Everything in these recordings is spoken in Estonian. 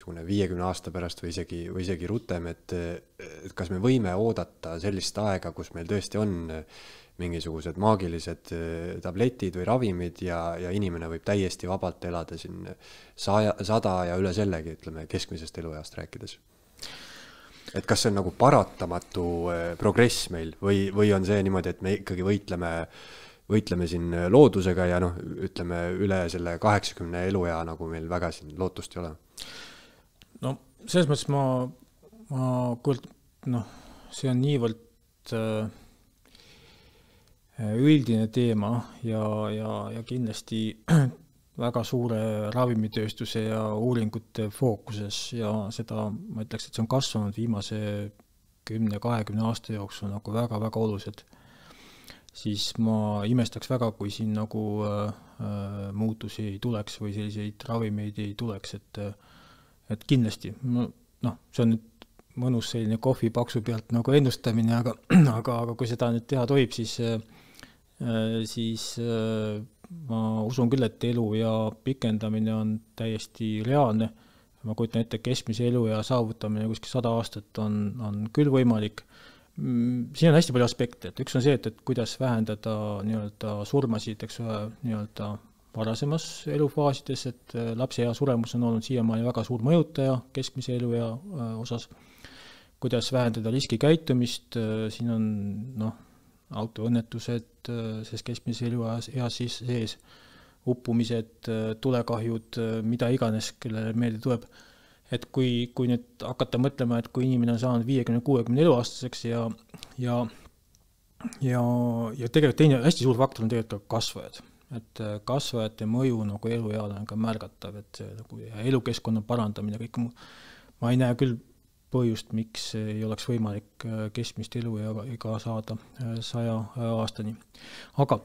mingisugune 50 aasta pärast või isegi rutem, et kas me võime oodata sellist aega, kus meil tõesti on mingisugused maagilised tabletid või ravimid ja inimene võib täiesti vabalt elada siin 100 ja üle sellegi, ütleme, keskmisest elueast rääkides. Et kas see on nagu paratamatu progress meil või on see niimoodi, et me ikkagi võitleme siin loodusega ja ütleme üle selle 80 eluea nagu meil väga siin lootust ei ole? No selles mõttes see on niivõrd üldine teema ja kindlasti väga suure ravimitööstuse ja uuringute fookuses ja seda, ma ütleks, et see on kasvanud viimase 10-20 aasta jooksul nagu väga-väga olulised, siis ma imestaks väga, kui siin nagu muutusi ei tuleks või selliseid ravimeid ei tuleks, et kindlasti, see on nüüd mõnus selline kohvipaksu pealt nagu ennustamine, aga kui seda nüüd teha tohib, siis ma usun küll, et elu ja pikendamine on täiesti reaalne. Ma kujutan ette, keskmise elu ja saavutamine kuskil 100 aastat on küll võimalik. Siin on hästi palju aspekte, et üks on see, et kuidas vähendada nii-öelda surmasid, eks nii-öelda varasemas elufaasides, et lapse ea suremus on olnud siiamaani väga suur mõjutaja keskmise elu ja osas. Kuidas vähendada riskikäitumist, siin on autoõnnetused, sest keskmise elu eas sees, uppumised, tulekahjud, mida iganes, kellele meelde tuleb. Et kui nüüd hakata mõtlema, et kui inimene on saanud 50-60 eluaastaseks ja tegelikult teine hästi suur faktor on tegelikult ka kasvajad. Et kasvajate mõju nagu elueale on ka märgatav, et see nagu elukeskkonna parandamine kõik muu. Ma ei näe küll põhjust, miks ei oleks võimalik keskmist elu ega saada 100 aastani. Aga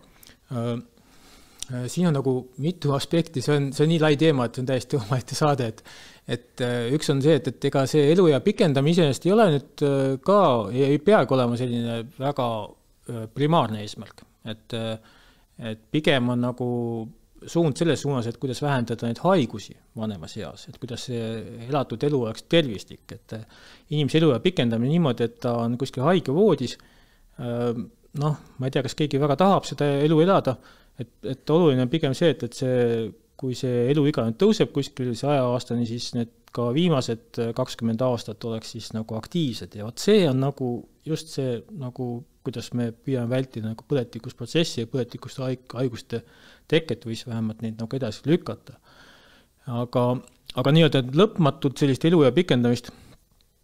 siin on nagu mitu aspekti, see on nii lai teema, et see on täiesti omaette saade, et üks on see, et ega see elu ja pikendamine iseenesest ei ole nüüd ka, ei peagi olema selline väga primaarne eesmärk, et pigem on nagu suund selles suunas, et kuidas vähendada neid haigusi vanemas eas, et kuidas see elatud elu oleks tervislik, et inimese elu ja pikendamine niimoodi, et ta on kuskil haigavoodis, ma ei tea, kas keegi väga tahab seda elu elada, et oluline on pigem see, et kui see eluiga nüüd tõuseb kuskil 100 aastani, siis need ka viimased 20 aastat oleks siis nagu aktiivsed ja see on nagu just see, nagu, kuidas me püüame vältida nagu põletikusprotsessi ja põletikust haiguste teket või vähemalt neid nagu edasi lükata. Aga nii-öelda lõpmatult sellist elu ja pikendamist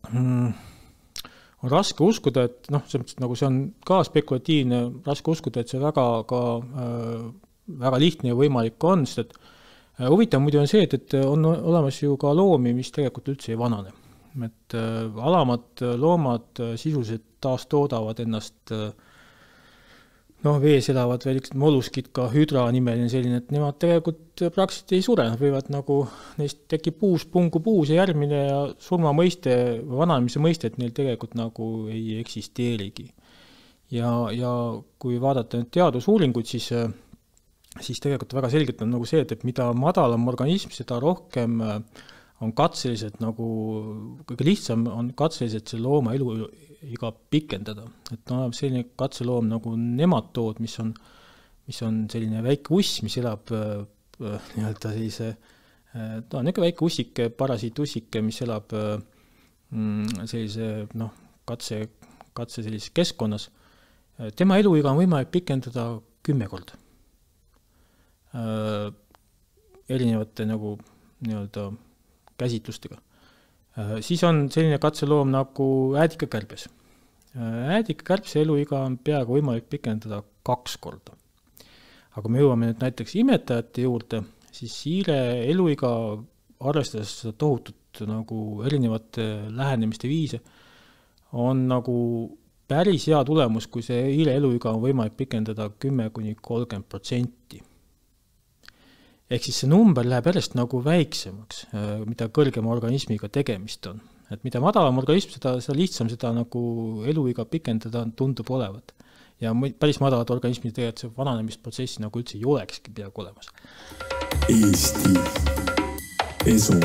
on raske uskuda, et nagu see on ka spekulatiivne, raske uskuda, et see väga lihtne ja võimalik on, sest et huvitav muidu on see, et on olemas ju ka loomi, mis tegelikult üldse ei vanane. Et alamad loomad sisuliselt taas toodavad ennast, vees elavad veel molluskid, ka hüdra nimeline selline, et nemad tegelikult praktiliselt ei sure, nad võivad nagu, neist tekib puus, pungub puus ja järgmine ja surma mõiste, vananemise mõiste, et neil tegelikult nagu ei eksisteerigi. Ja kui vaadata nüüd teadusuuringuid, siis tegelikult väga selgelt on nagu see, et mida madalam organism, seda rohkem on katseliselt nagu, kõige lihtsam on katseliselt selle looma elu iga pikendada. Et on selline katseloom nagu nematood, mis on selline väike uss, mis elab nii-öelda sellise, ta on ikka väike ussike, parasiitussike, mis elab sellise katse sellises keskkonnas. Tema eluiga on võimalik pikendada 10 korda. Erinevate nagu nii-öelda käsitlustega. Siis on selline katseloom nagu äädikakärbes. Äädikakärbse eluiga on peaaegu võimalik pikendada 2 korda. Aga me jõuame nüüd näiteks imetajate juurde, siis hiire eluiga, arvestades seda tohutut nagu erinevate lähenemiste viise, on nagu päris hea tulemus, kui see hiire eluiga on võimalik pikendada 10-30%. Ehk siis see number läheb järjest nagu väiksemaks, mida kõrgema organismiga tegemist on. Et mida madalam organism, seda lihtsam seda nagu eluiga pikendada tundub olevat. Ja päris madalad organismid tegelikult see vananemisprotsessi nagu üldse ei olekski peaaegu olemas. Eesti esu.